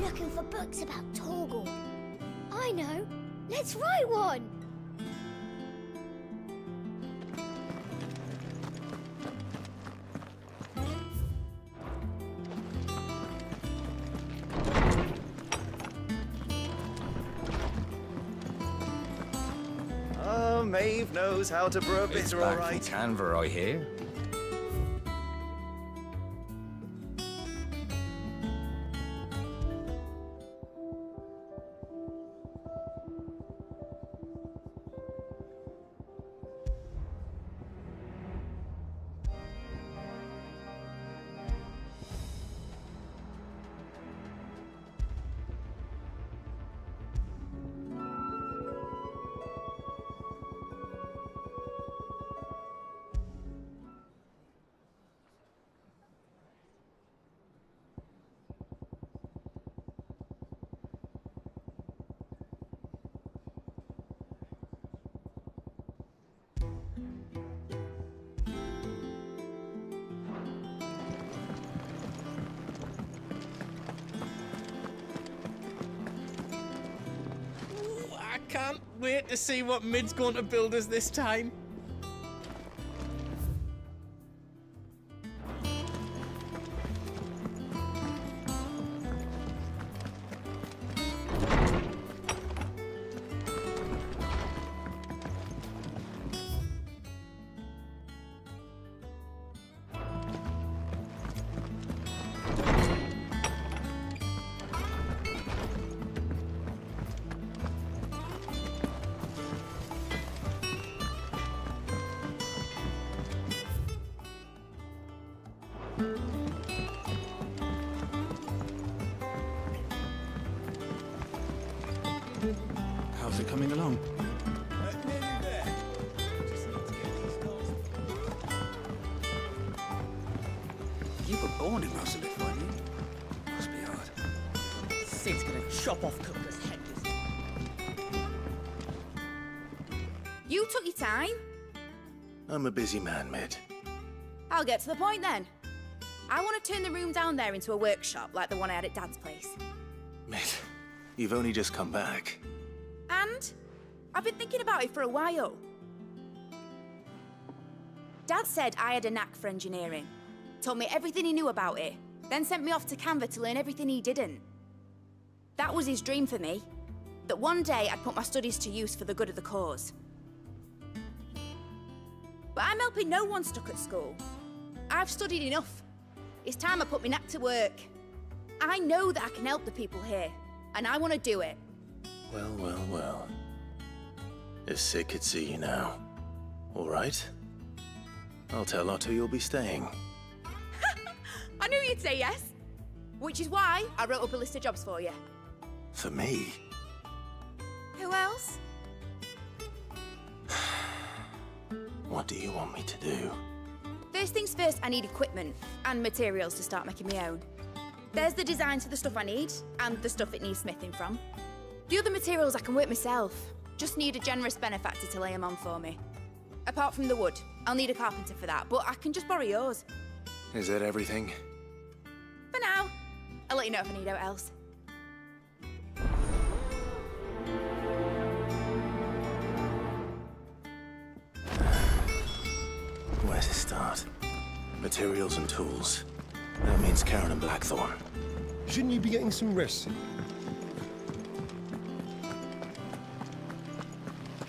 looking for books about Torgal. I know. Let's write one. Oh, Maeve knows how to brew a It's bitter, all back right. from Canva, I hear. I can't wait to see what Mid's going to build us this time. How's it coming along? Nearly there. Just need to get these doors. You were born in most of it, weren't you? Must be hard. Sid's gonna chop off Cooper's head. You took your time. I'm a busy man, Mid. I'll get to the point then. I want to turn the room down there into a workshop like the one I had at Dad's place. Mid, you've only just come back. And I've been thinking about it for a while. Dad said I had a knack for engineering, told me everything he knew about it, then sent me off to Canva to learn everything he didn't. That was his dream for me, that one day I'd put my studies to use for the good of the cause. But I'm helping no one stuck at school. I've studied enough. It's time I put my knack to work. I know that I can help the people here, and I want to do it. Well, well, well. If Sid could see you now. All right. I'll tell Otto you'll be staying. I knew you'd say yes. Which is why I wrote up a list of jobs for you. For me? Who else? What do you want me to do? First things first, I need equipment and materials to start making my own. There's the designs for the stuff I need and the stuff it needs smithing from. The other materials I can work myself. Just need a generous benefactor to lay them on for me. Apart from the wood, I'll need a carpenter for that, but I can just borrow yours. Is that everything? For now. I'll let you know if I need out else. Where to start? Materials and tools. That means Karen and Blackthorn. Shouldn't you be getting some rest?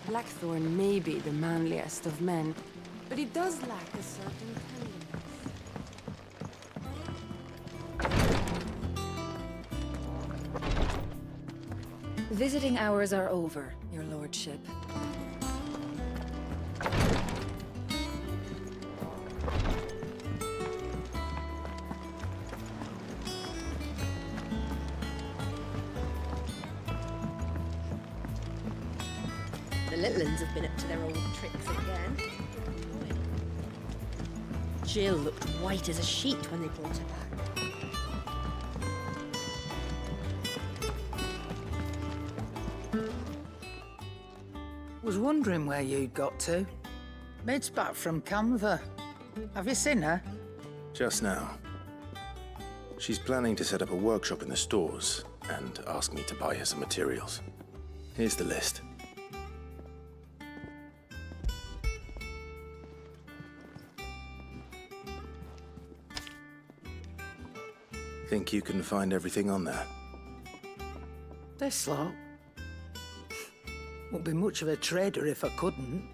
Blackthorn may be the manliest of men, but he does lack a certain tenderness. Visiting hours are over, Your Lordship. The little uns have been up to their old tricks again. Jill looked white as a sheet when they brought her back. Was wondering where you'd got to. Mid's back from Canva. Have you seen her? Just now. She's planning to set up a workshop in the stores and ask me to buy her some materials. Here's the list. Think you can find everything on there? This lot. Wouldn't be much of a trader if I couldn't.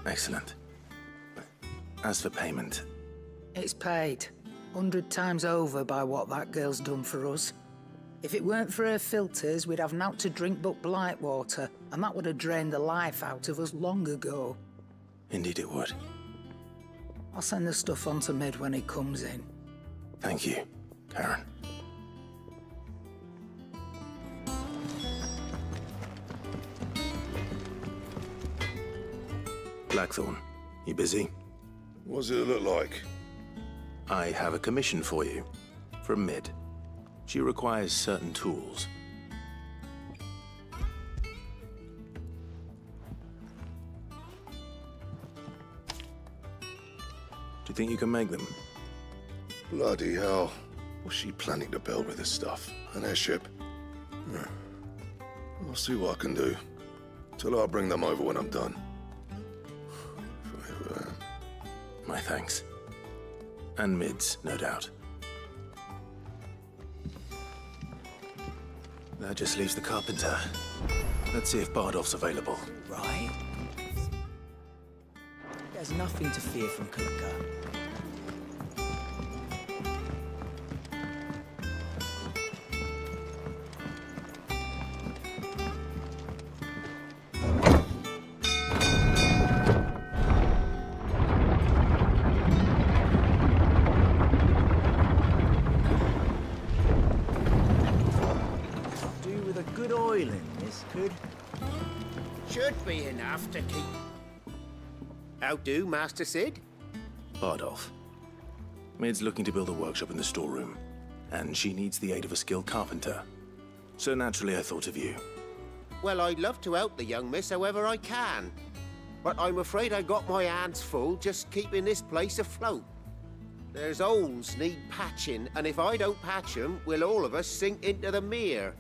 Excellent. As for payment... It's paid. 100 times over by what that girl's done for us. If it weren't for her filters, we'd have naught to drink but blight water, and that would have drained the life out of us long ago. Indeed it would. I'll send the stuff on to Mid when he comes in. Thank you, Karen. Blackthorn, you busy? What's it look like? I have a commission for you, from Mid. She requires certain tools. Do you think you can make them? Bloody hell. What's she planning to build with this stuff? An airship? I'll see what I can do. Tell her I'll bring them over when I'm done. My thanks. And Mid's, no doubt. That just leaves the carpenter. Let's see if Bardolph's available. Right. There's nothing to fear from Kuka. Should be enough to keep... How do, Master Sid? Bardolph. Mid's looking to build a workshop in the storeroom, and she needs the aid of a skilled carpenter. So naturally I thought of you. Well, I'd love to help the young miss however I can. But I'm afraid I got my hands full just keeping this place afloat. There's holes need patching, and if I don't patch them, we'll all of us sink into the mere.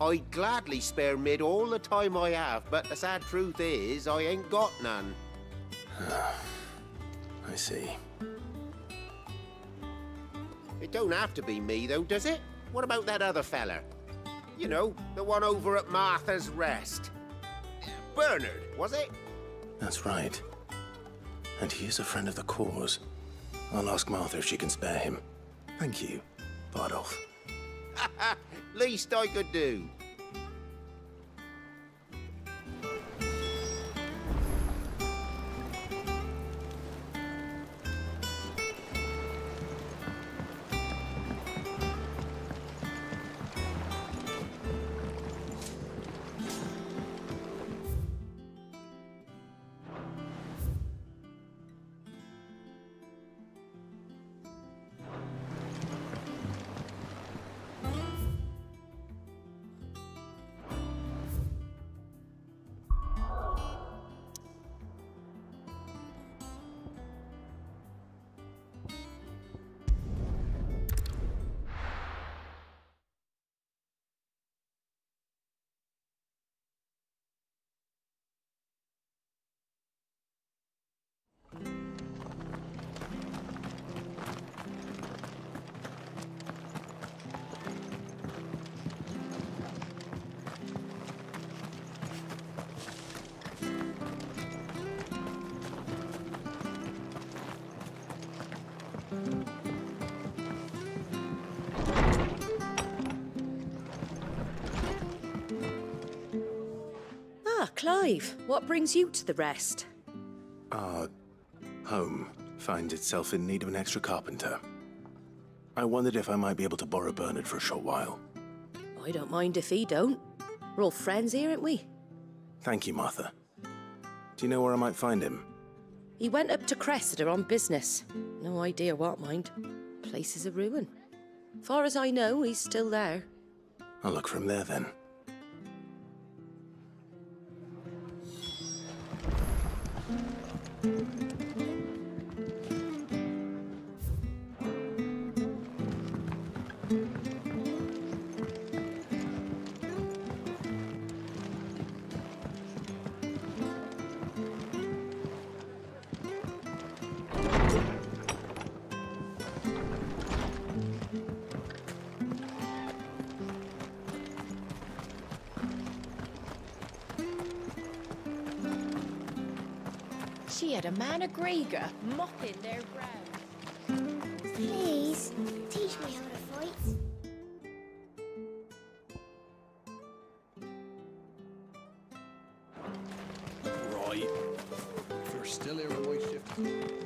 I'd gladly spare Mid all the time I have, but the sad truth is, I ain't got none. I see. It don't have to be me, though, does it? What about that other fella? You know, the one over at Martha's Rest. Bernard, was it? That's right. And he is a friend of the cause. I'll ask Martha if she can spare him. Thank you, Bardolph. Least I could do. Clive, what brings you to the Rest? Our home finds itself in need of an extra carpenter. I wondered if I might be able to borrow Bernard for a short while. I don't mind if he don't. We're all friends here, aren't we? Thank you, Martha. Do you know where I might find him? He went up to Cressida on business. No idea what, mind. Place is a ruin. Far as I know, he's still there. I'll look for him there, then. She had a man of Gregor mopping their ground. Please, teach me how to fight. Right. If you're still here when my shift is...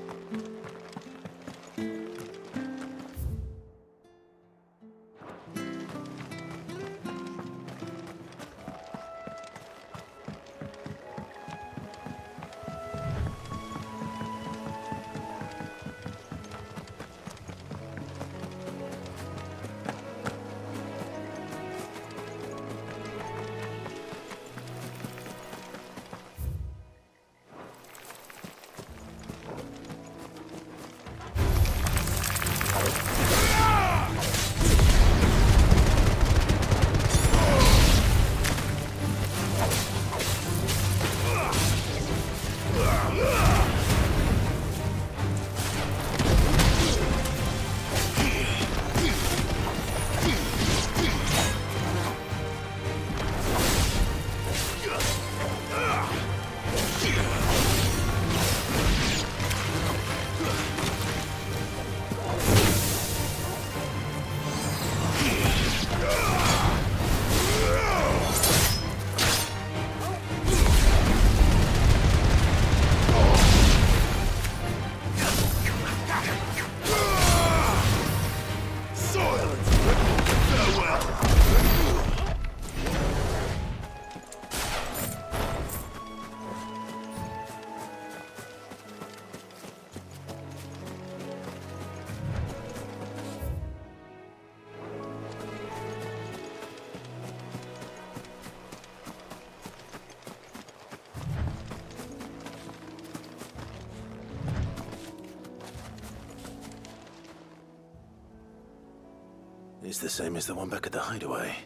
It's the same as the one back at the hideaway.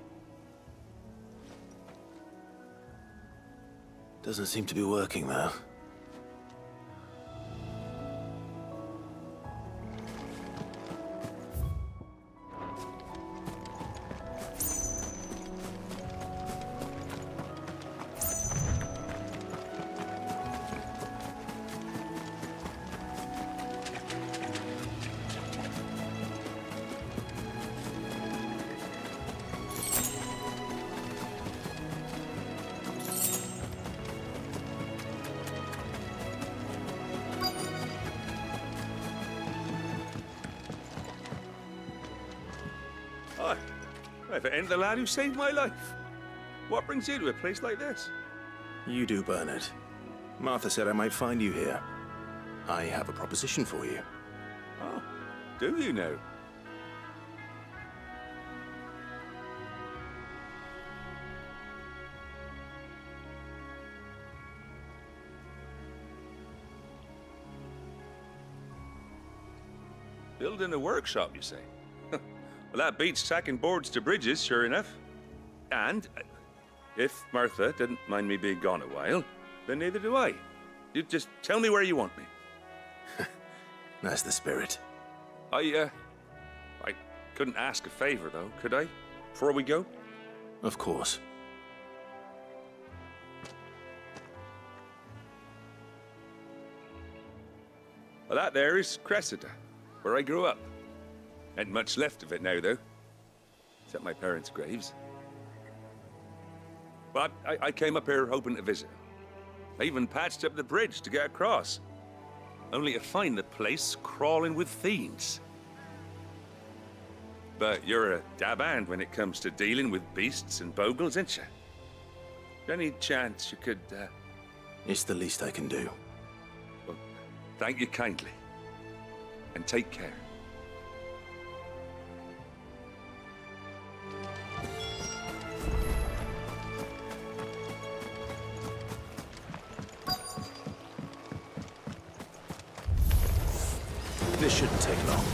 Doesn't seem to be working, though. Hi. If it ain't the lad who saved my life. What brings you to a place like this? You do, Bernard. Martha said I might find you here. I have a proposition for you. Oh, do you now? Building a workshop, you say? Well, that beats tacking boards to bridges, sure enough. And if Martha didn't mind me being gone a while, then neither do I. You just tell me where you want me. That's the spirit. I couldn't ask a favor, though, could I? Before we go? Of course. Well, that there is Cressida, where I grew up. Ain't much left of it now, though. Except my parents' graves. But I came up here hoping to visit. I even patched up the bridge to get across. Only to find the place crawling with fiends. But you're a dab hand when it comes to dealing with beasts and bogles, ain't you? Any chance you could, It's the least I can do. Well, thank you kindly. And take care. This shouldn't take long.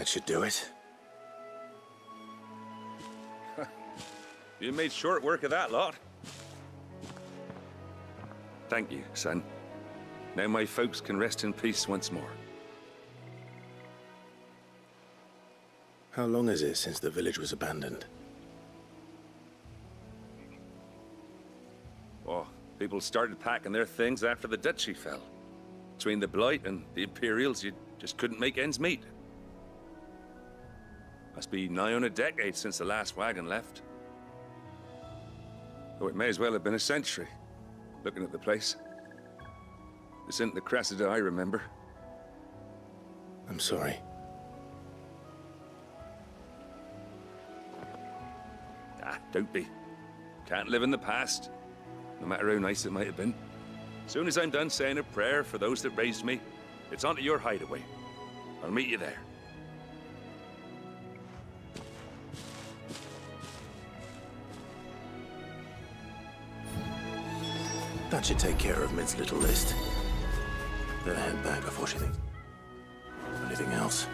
should do it. You made short work of that lot. Thank you, son. Now my folks can rest in peace once more. How long is it since the village was abandoned? Oh, people started packing their things after the duchy fell. Between the Blight and the Imperials, you just couldn't make ends meet. Must be nigh on a decade since the last wagon left. Oh, it may as well have been a century, looking at the place. This isn't the Cressida I remember. I'm sorry. Ah, don't be. Can't live in the past, no matter how nice it might have been. As soon as I'm done saying a prayer for those that raised me, it's onto your hideaway. I'll meet you there. That should take care of Mid's little list. Better head back before she thinks anything else.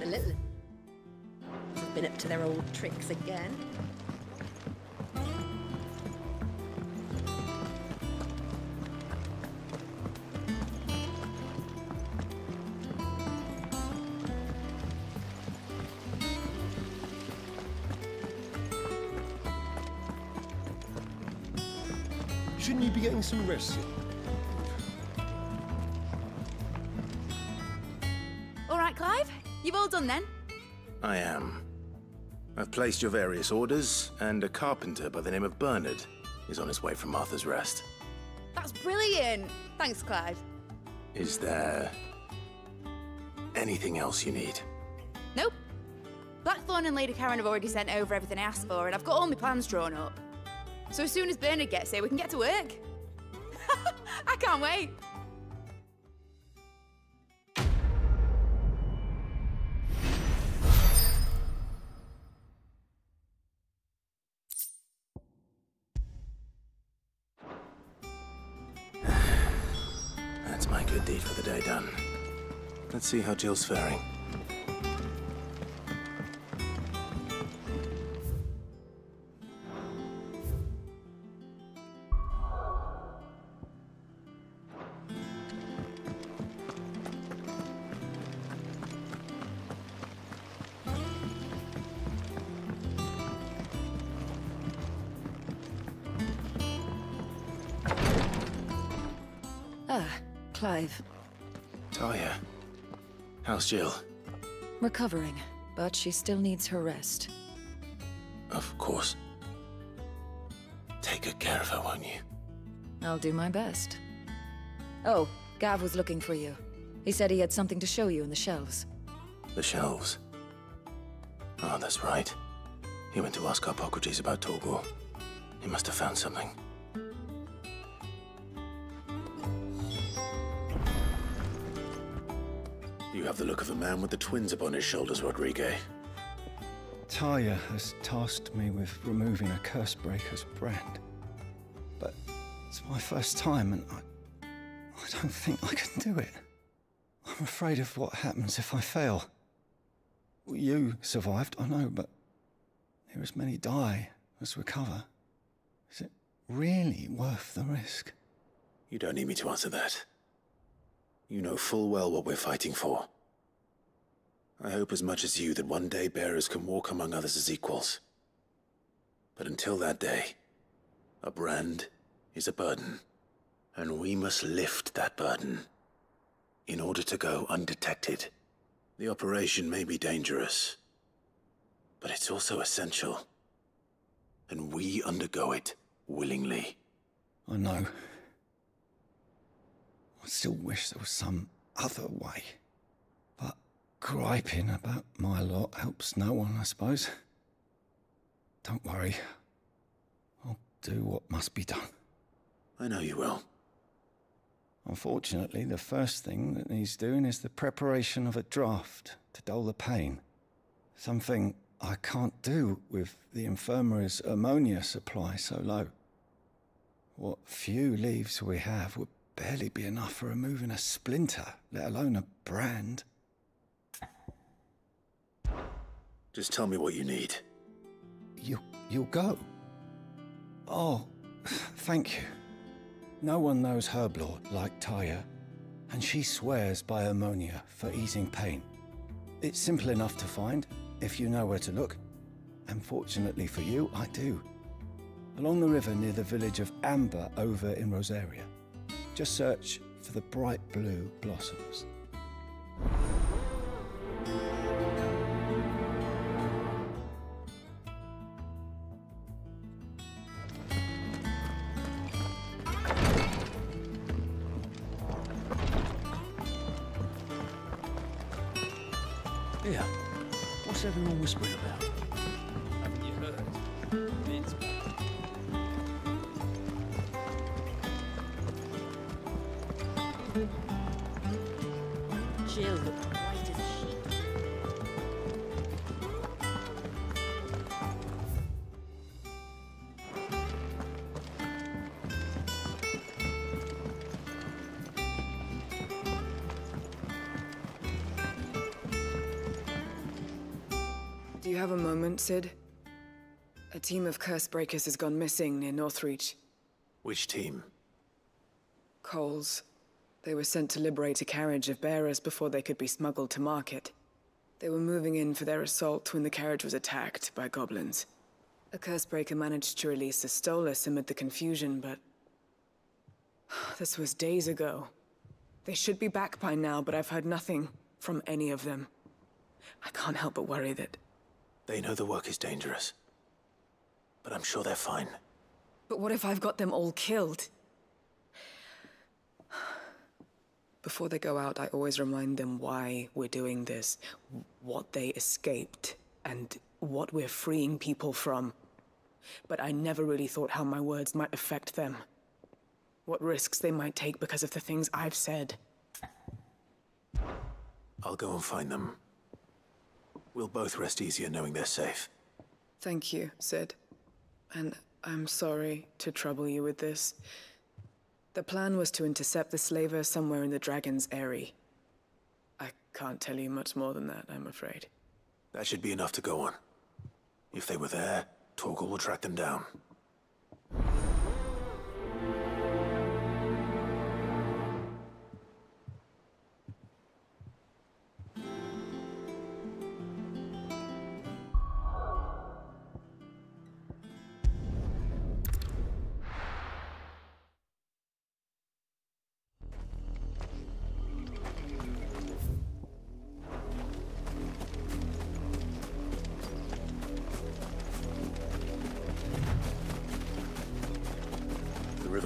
The little have been up to their old tricks again. Shouldn't you be getting some rest? All right, Clive. You've all done then? I am. I've placed your various orders, and a carpenter by the name of Bernard is on his way from Martha's Rest. That's brilliant. Thanks, Clive. Is there anything else you need? Nope. Blackthorn and Lady Karen have already sent over everything I asked for, and I've got all my plans drawn up. So as soon as Bernard gets here, we can get to work. I can't wait. That's my good deed for the day done. Let's see how Jill's faring. Ah, Clive. Talia, how's Jill? Recovering, but she still needs her rest. Of course. Take good care of her, won't you? I'll do my best. Oh, Gav was looking for you. He said he had something to show you in the shelves. The shelves? Oh, that's right. He went to ask Hippocrates about Torgor. He must have found something. You have the look of a man with the twins upon his shoulders, Rodrigue. Talia has tasked me with removing a Cursebreaker's brand. But it's my first time, and I don't think I can do it. I'm afraid of what happens if I fail. You survived, I know, but there as many die as recover. Is it really worth the risk? You don't need me to answer that. You know full well what we're fighting for. I hope as much as you that one day bearers can walk among others as equals. But until that day, a brand is a burden, and we must lift that burden in order to go undetected. The operation may be dangerous, but it's also essential, and we undergo it willingly. I know. I still wish there was some other way. But griping about my lot helps no one, I suppose. Don't worry. I'll do what must be done. I know you will. Unfortunately, the first thing that needs doing is the preparation of a draft to dull the pain. Something I can't do with the infirmary's ammonia supply so low. What few leaves we have would barely be enough for removing a splinter, let alone a brand. Just tell me what you need. You'll go? Oh, thank you. No one knows Herblord like Talia, and she swears by ammonia for easing pain. It's simple enough to find, if you know where to look. And fortunately for you, I do. Along the river near the village of Amber over in Rosaria. Just search for the bright blue blossoms. Here, what's everyone whispering about? Haven't you heard? Mid's back. Jill looked white as a sheet. Do you have a moment, Sid? A team of Cursebreakers has gone missing near Northreach. Which team? Coles. They were sent to liberate a carriage of bearers before they could be smuggled to market. They were moving in for their assault when the carriage was attacked by goblins. A Cursebreaker managed to release a Stolas amid the confusion, but... this was days ago. They should be back by now, but I've heard nothing from any of them. I can't help but worry that... They know the work is dangerous, but I'm sure they're fine. But what if I've got them all killed? Before they go out, I always remind them why we're doing this, what they escaped, and what we're freeing people from. But I never really thought how my words might affect them. What risks they might take because of the things I've said. I'll go and find them. We'll both rest easier knowing they're safe. Thank you, Sid. And I'm sorry to trouble you with this. The plan was to intercept the slaver somewhere in the Dragon's Eyrie. I can't tell you much more than that, I'm afraid. That should be enough to go on. If they were there, Torgor will track them down.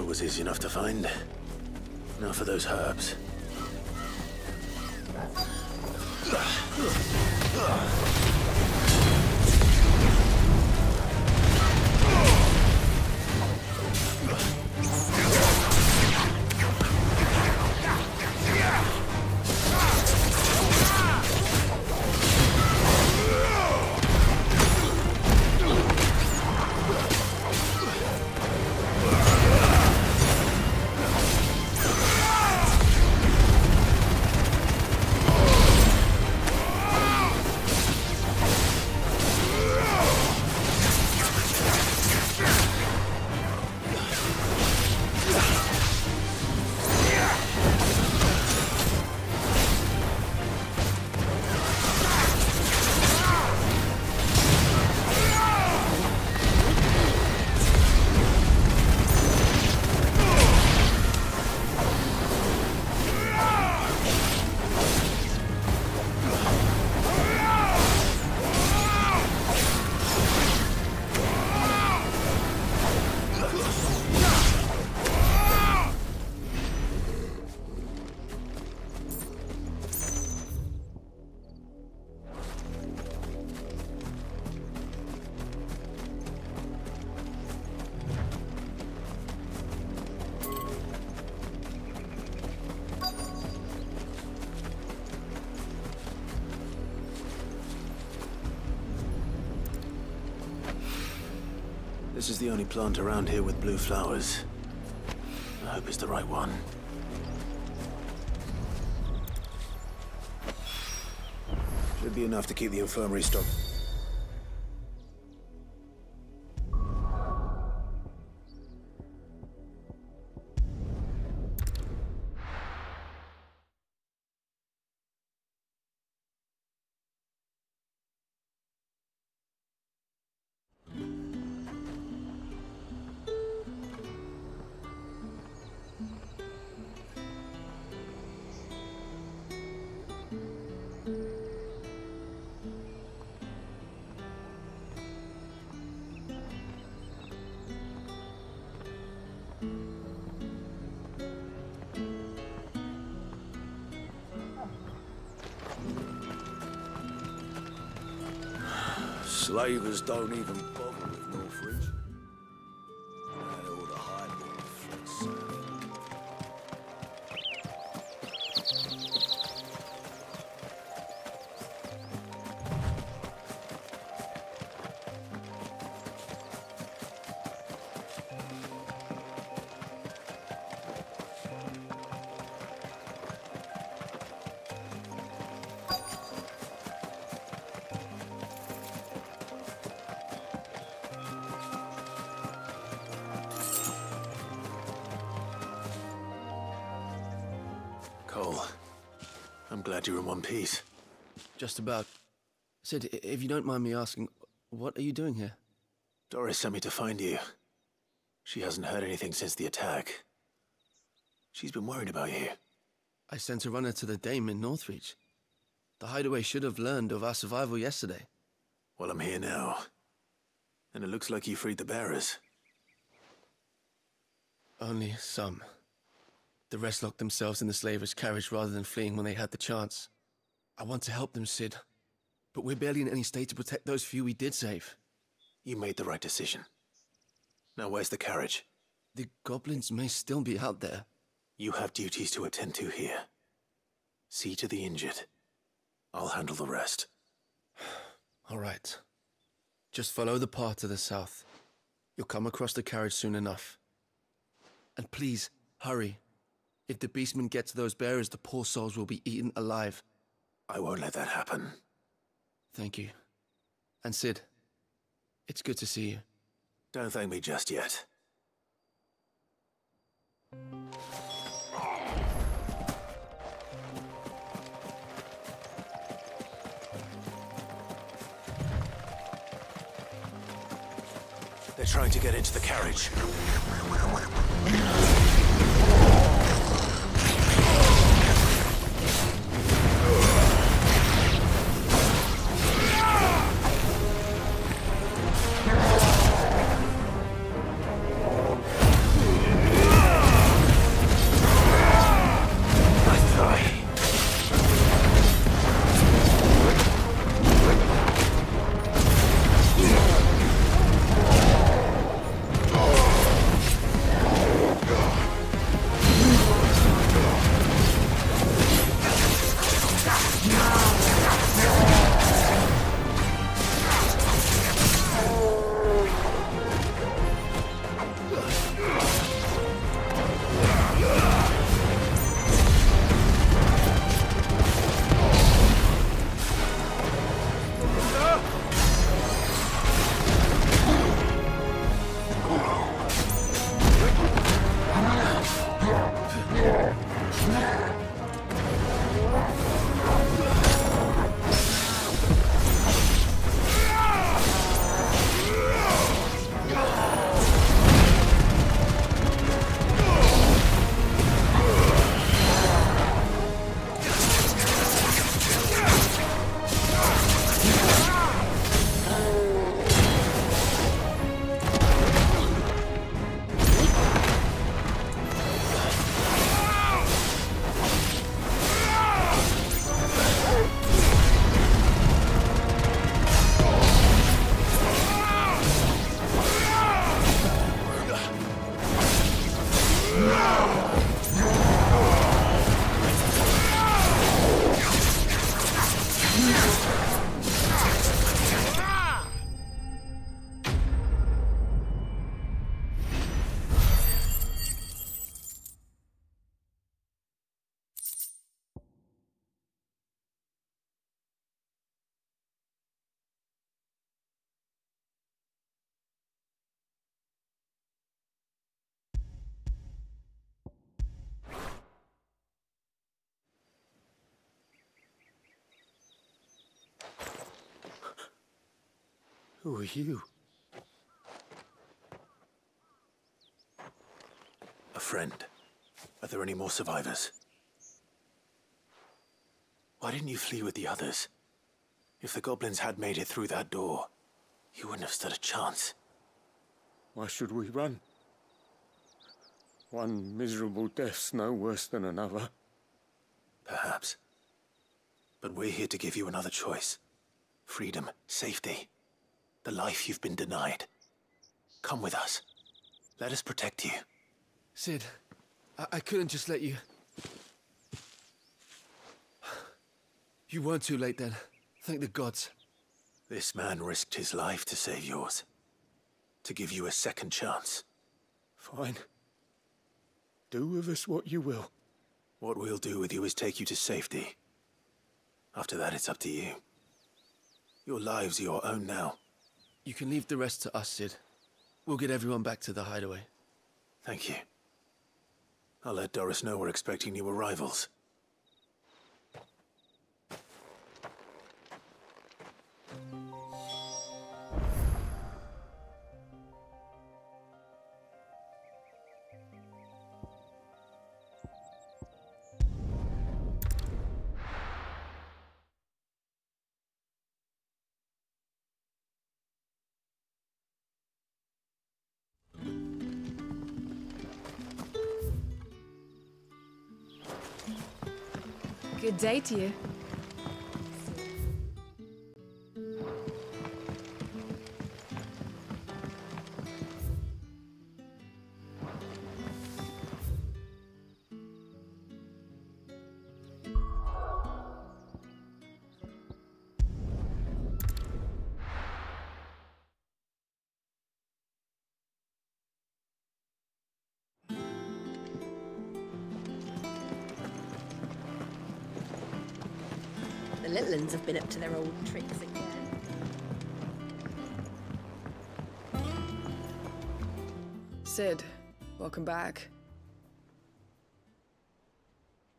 was easy enough to find. Now for those herbs. This is the only plant around here with blue flowers. I hope it's the right one. Should be enough to keep the infirmary stocked. Slavers don't even bother with Northridge. They all the highborn fled south. Cole, I'm glad you're in one piece. Just about. Sid, if you don't mind me asking, what are you doing here? Doris sent me to find you. She hasn't heard anything since the attack. She's been worried about you. I sent a runner to the Dame in Northreach. The hideaway should have learned of our survival yesterday. Well, I'm here now. And it looks like you freed the bearers. Only some. The rest locked themselves in the slavers' carriage rather than fleeing when they had the chance. I want to help them, Sid. But we're barely in any state to protect those few we did save. You made the right decision. Now where's the carriage? The goblins may still be out there. You have duties to attend to here. See to the injured. I'll handle the rest. All right. Just follow the path to the south. You'll come across the carriage soon enough. And please, hurry. If the beastmen get to those bearers, the poor souls will be eaten alive. I won't let that happen. Thank you. And Sid, it's good to see you. Don't thank me just yet. They're trying to get into the carriage. Who are you? A friend. Are there any more survivors? Why didn't you flee with the others? If the goblins had made it through that door, you wouldn't have stood a chance. Why should we run? One miserable death's no worse than another. Perhaps. But we're here to give you another choice. Freedom, safety, the life you've been denied. Come with us. Let us protect you. Sid, I couldn't just let you... You weren't too late then. Thank the gods. This man risked his life to save yours. To give you a second chance. Fine. Do with us what you will. What we'll do with you is take you to safety. After that, it's up to you. Your lives are your own now. You can leave the rest to us, Sid. We'll get everyone back to the hideaway. Thank you. I'll let Doris know we're expecting new arrivals. Good day to you. The little uns have been up to their old tricks again. Sid, welcome back.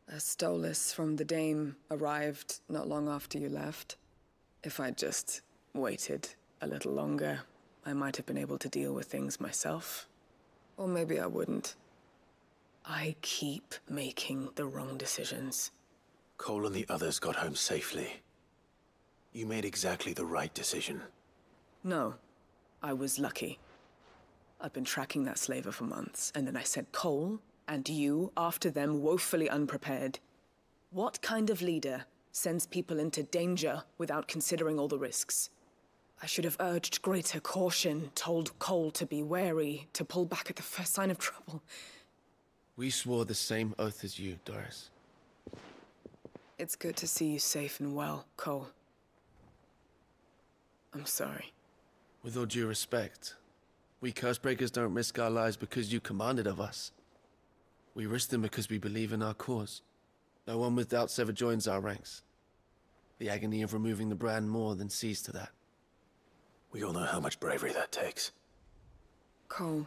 A Stolas from the Dame arrived not long after you left. If I'd just waited a little longer, I might have been able to deal with things myself. Or maybe I wouldn't. I keep making the wrong decisions. Cole and the others got home safely. You made exactly the right decision. No, I was lucky. I've been tracking that slaver for months, and then I sent Cole and you after them woefully unprepared. What kind of leader sends people into danger without considering all the risks? I should have urged greater caution, told Cole to be wary, to pull back at the first sign of trouble. We swore the same oath as you, Doris. It's good to see you safe and well, Cole. I'm sorry. With all due respect, we Cursebreakers don't risk our lives because you commanded of us. We risk them because we believe in our cause. No one with doubts ever joins our ranks. The agony of removing the brand more than sees to that. We all know how much bravery that takes. Cole,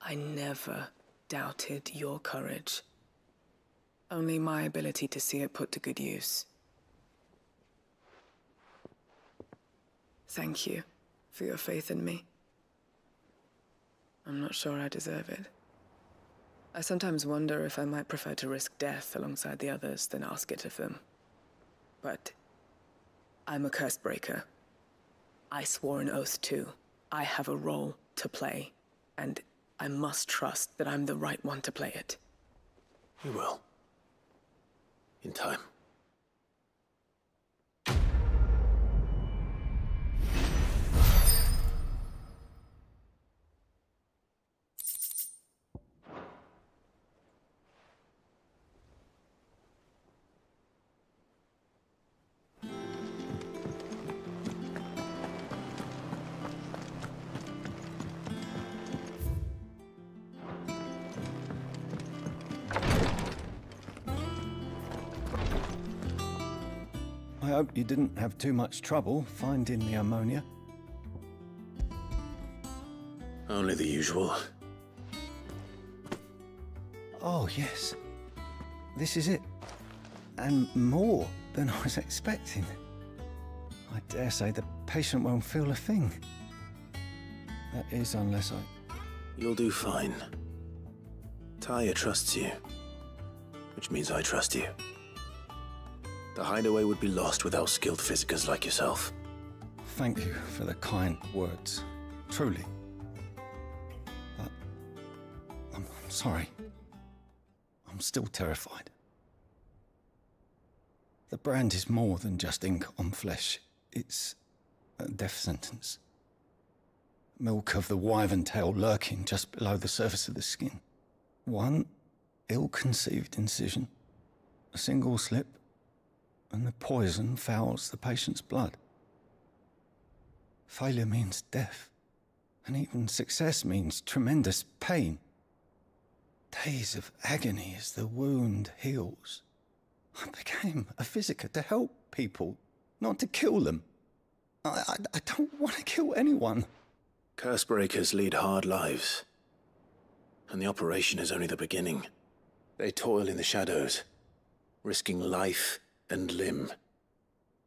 I never doubted your courage. Only my ability to see it put to good use. Thank you for your faith in me. I'm not sure I deserve it. I sometimes wonder if I might prefer to risk death alongside the others than ask it of them. But I'm a Cursebreaker. I swore an oath too. I have a role to play, and I must trust that I'm the right one to play it. You will. In time. I hope you didn't have too much trouble finding the ammonia. Only the usual. Oh, yes. This is it. And more than I was expecting. I dare say the patient won't feel a thing. That is, unless I... You'll do fine. Tyre trusts you, which means I trust you. The hideaway would be lost without skilled physicers like yourself. Thank you for the kind words. Truly. But... I'm sorry. I'm still terrified. The brand is more than just ink on flesh. It's a death sentence. Milk of the wyvern tail lurking just below the surface of the skin. One ill-conceived incision, a single slip, and the poison fouls the patient's blood. Failure means death, and even success means tremendous pain. Days of agony as the wound heals. I became a physiker to help people, not to kill them. I don't want to kill anyone. Cursebreakers lead hard lives, and the operation is only the beginning. They toil in the shadows, risking life and limb,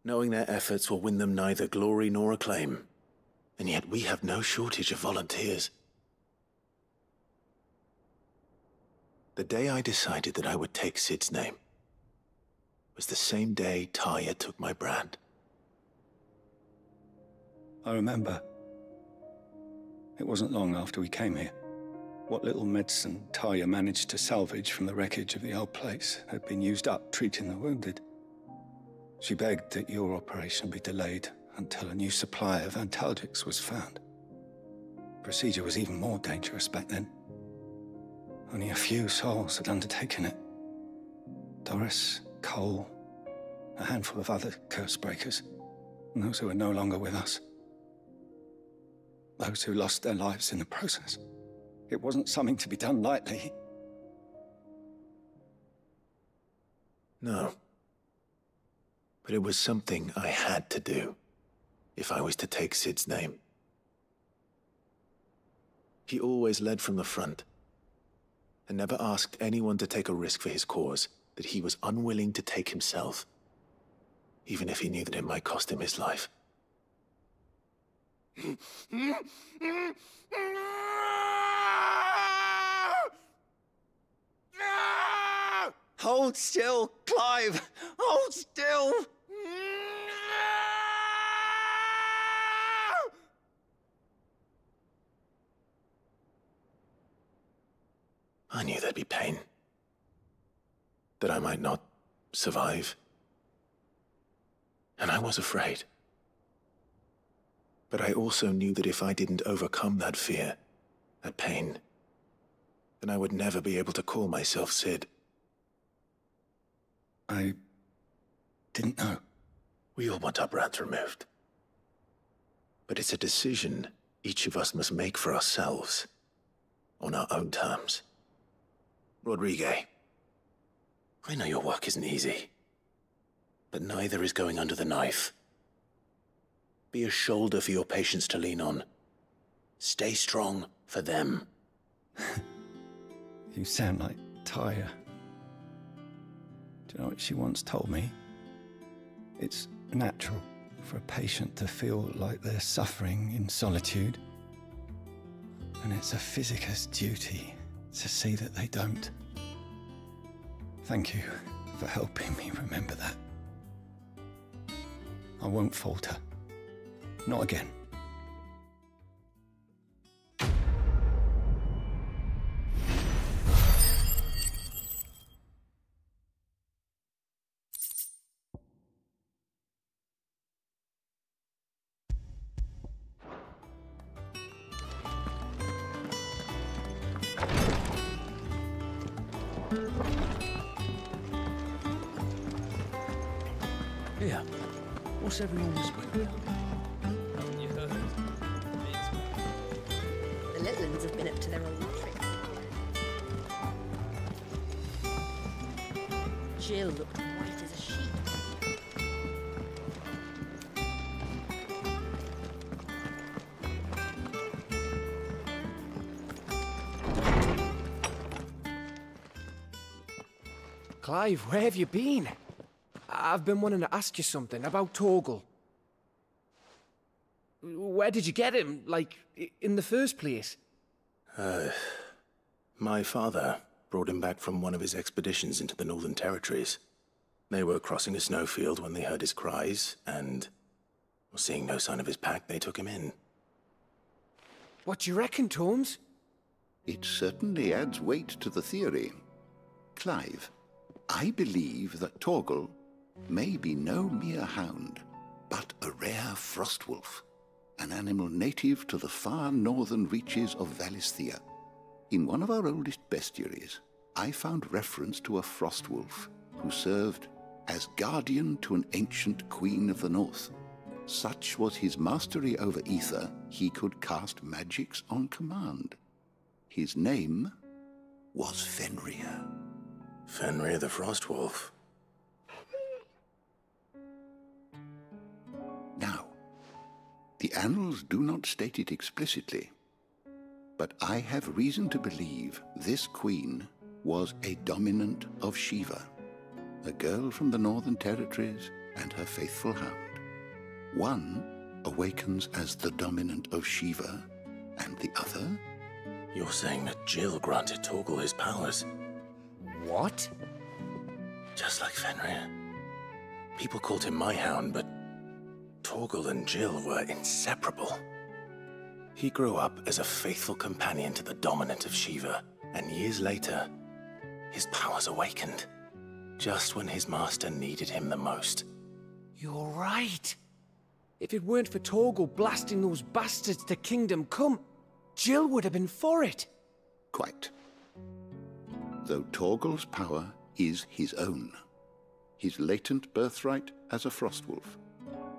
knowing their efforts will win them neither glory nor acclaim. And yet we have no shortage of volunteers. The day I decided that I would take Sid's name was the same day Tyre took my brand. I remember. It wasn't long after we came here. What little medicine Tyre managed to salvage from the wreckage of the old place had been used up treating the wounded. She begged that your operation be delayed until a new supply of antalgics was found. Procedure was even more dangerous back then. Only a few souls had undertaken it. Doris, Cole, a handful of other Cursebreakers, and those who are no longer with us. Those who lost their lives in the process. It wasn't something to be done lightly. No. But it was something I had to do, if I was to take Sid's name. He always led from the front, and never asked anyone to take a risk for his cause that he was unwilling to take himself, even if he knew that it might cost him his life. Hold still, Clive! Hold still! I knew there'd be pain. That I might not survive. And I was afraid. But I also knew that if I didn't overcome that fear, that pain, then I would never be able to call myself Sid. I didn't know. We all want our brands removed. But it's a decision each of us must make for ourselves, on our own terms. Rodrigue, I know your work isn't easy, but neither is going under the knife. Be a shoulder for your patients to lean on. Stay strong for them. You sound like Tyre. Do you know what she once told me? It's natural for a patient to feel like they're suffering in solitude. And it's a physiker's duty to see that they don't. Thank you for helping me remember that. I won't falter. Not again. Here, what's everyone whispering about? Haven't you heard? The little ones have been up to their old tricks. Jill looked white as a sheet. Clive, where have you been? I've been wanting to ask you something about Torgal. Where did you get him, like, in the first place? My father brought him back from one of his expeditions into the Northern Territories. They were crossing a snowfield when they heard his cries, and seeing no sign of his pack, they took him in. What do you reckon, Torms? It certainly adds weight to the theory. Clive, I believe that Torgal may be no mere hound, but a rare frostwolf, an animal native to the far northern reaches of Valisthea. In one of our oldest bestiaries, I found reference to a frostwolf who served as guardian to an ancient queen of the north. Such was his mastery over ether, he could cast magics on command. His name was Fenrir. Fenrir the Frostwolf. Now, the annals do not state it explicitly, but I have reason to believe this queen was a dominant of Shiva, a girl from the Northern Territories and her faithful hound. One awakens as the dominant of Shiva, and the other? You're saying that Jill granted Torgal his powers? What? Just like Fenrir. People called him my hound, but Torgal and Jill were inseparable. He grew up as a faithful companion to the dominant of Shiva, and years later, his powers awakened, just when his master needed him the most. You're right. If it weren't for Torgal blasting those bastards to Kingdom Come, Jill would have been for it. Quite. Though Torgal's power is his own, his latent birthright as a Frostwolf,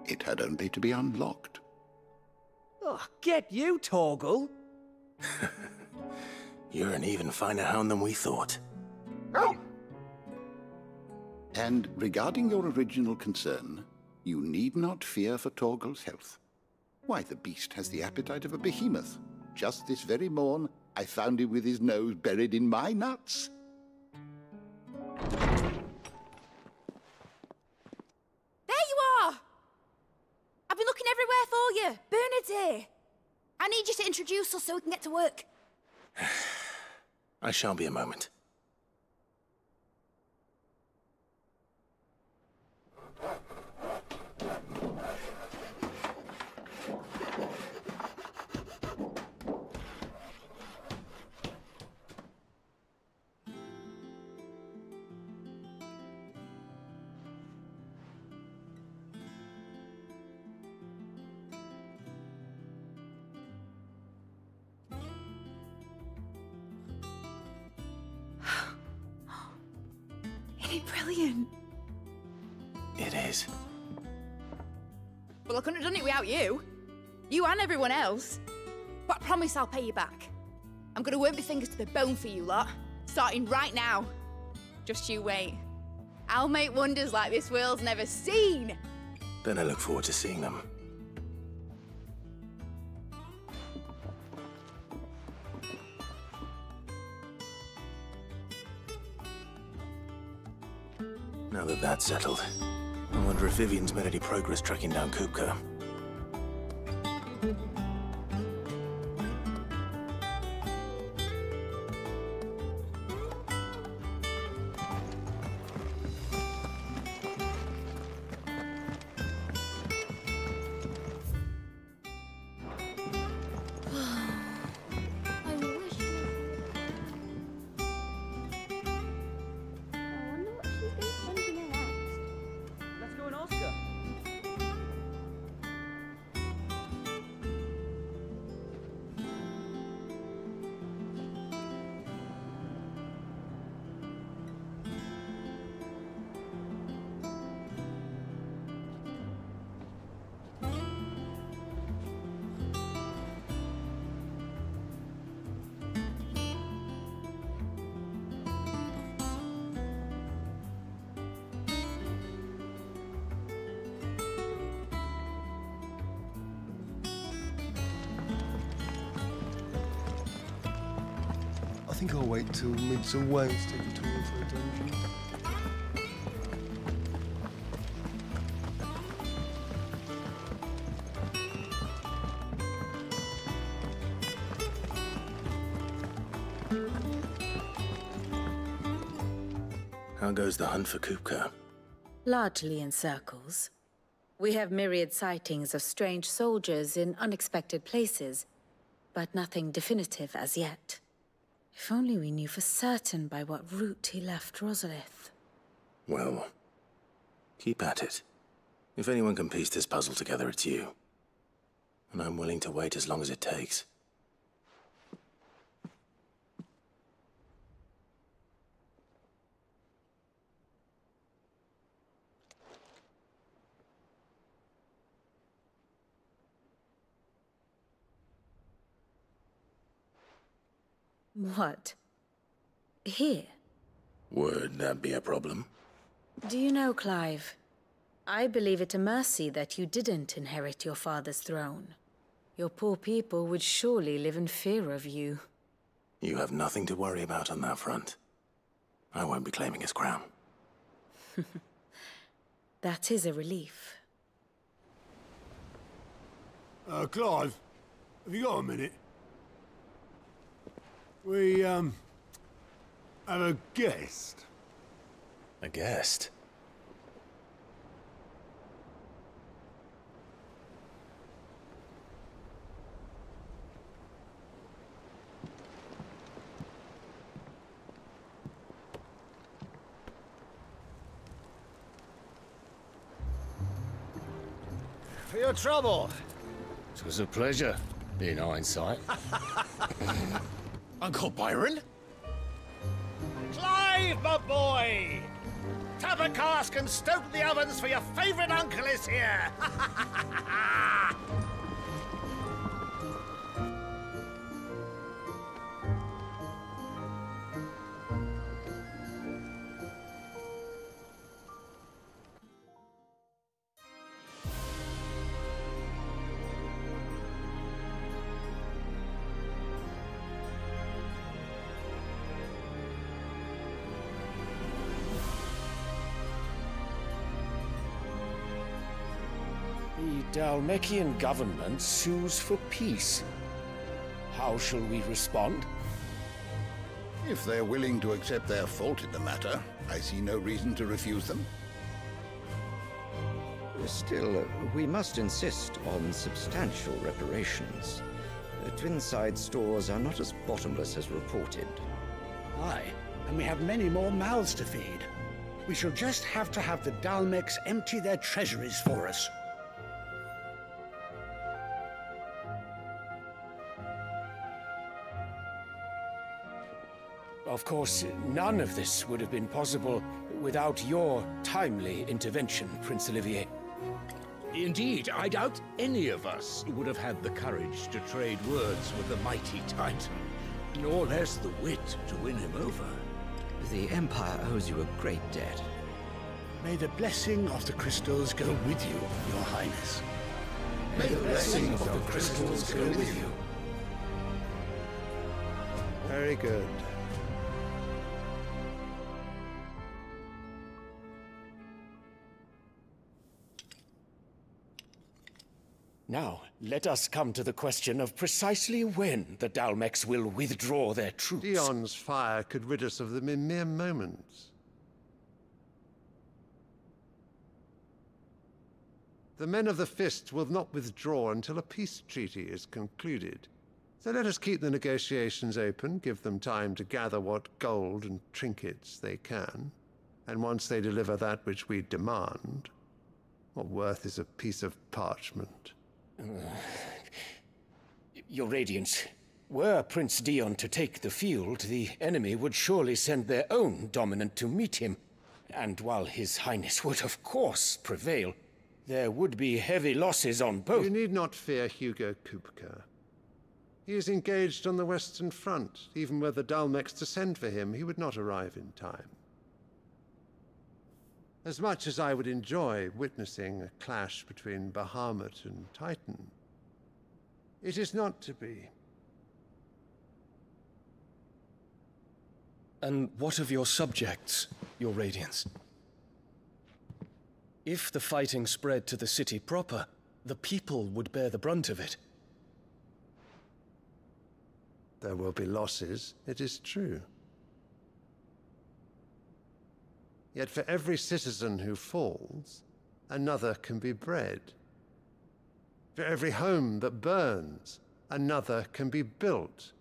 it had only to be unlocked. Oh, get you, Torgal! You're an even finer hound than we thought. And regarding your original concern, you need not fear for Torgal's health. Why, the beast has the appetite of a behemoth. Just this very morn, I found him with his nose buried in my nuts. There you are! I've been looking everywhere for you. Bernard's here. I need you to introduce us so we can get to work. I shan't be a moment. Isn't it brilliant? It is. Well, I couldn't have done it without you. You and everyone else. But I promise I'll pay you back. I'm gonna work my fingers to the bone for you lot, starting right now. Just you wait. I'll make wonders like this world's never seen. Then I look forward to seeing them. Now that that's settled, I wonder if Vivian's made any progress tracking down Kupka. I think I'll wait till mid's away to take a tour for a dungeon. How goes the hunt for Kupka? Largely in circles. We have myriad sightings of strange soldiers in unexpected places, but nothing definitive as yet. If only we knew for certain by what route he left Rosalith. Well, keep at it. If anyone can piece this puzzle together, it's you. And I'm willing to wait as long as it takes. What? Here? Would that be a problem? Do you know, Clive? I believe it a mercy that you didn't inherit your father's throne. Your poor people would surely live in fear of you. You have nothing to worry about on that front. I won't be claiming his crown. That is a relief. Clive, have you got a minute? We, have a guest. A guest? For your trouble. It was a pleasure, in hindsight. Uncle Byron? Clive, my boy! Tap a cask and stoke the ovens, for your favourite uncle is here! The Dalmekian government sues for peace. How shall we respond? If they're willing to accept their fault in the matter, I see no reason to refuse them. Still, we must insist on substantial reparations. Twinside stores are not as bottomless as reported. Aye, and we have many more mouths to feed. We shall just have to have the Dalmecs empty their treasuries for us. Of course, none of this would have been possible without your timely intervention, Prince Olivier. Indeed, I doubt any of us would have had the courage to trade words with the mighty Titan, nor less the wit to win him over. The Empire owes you a great debt. May the blessing of the crystals go with you, Your Highness. May the blessing of the crystals go with you. Very good. Now, let us come to the question of precisely when the Dalmecs will withdraw their troops. Dion's fire could rid us of them in mere moments. The men of the Fist will not withdraw until a peace treaty is concluded. So let us keep the negotiations open, give them time to gather what gold and trinkets they can. And once they deliver that which we demand, what worth is a piece of parchment? Your Radiance, were Prince Dion to take the field, the enemy would surely send their own dominant to meet him. And while His Highness would of course prevail, there would be heavy losses on both. You need not fear Hugo Kupka. He is engaged on the Western Front. Even were the Dalmecs to send for him, he would not arrive in time. As much as I would enjoy witnessing a clash between Bahamut and Titan, it is not to be. And what of your subjects, Your Radiance? If the fighting spread to the city proper, the people would bear the brunt of it. There will be losses, it is true. Yet for every citizen who falls, another can be bred. For every home that burns, another can be built.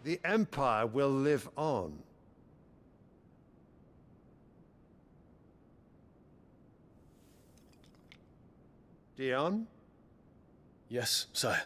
The Empire will live on. Dion? Yes, sire.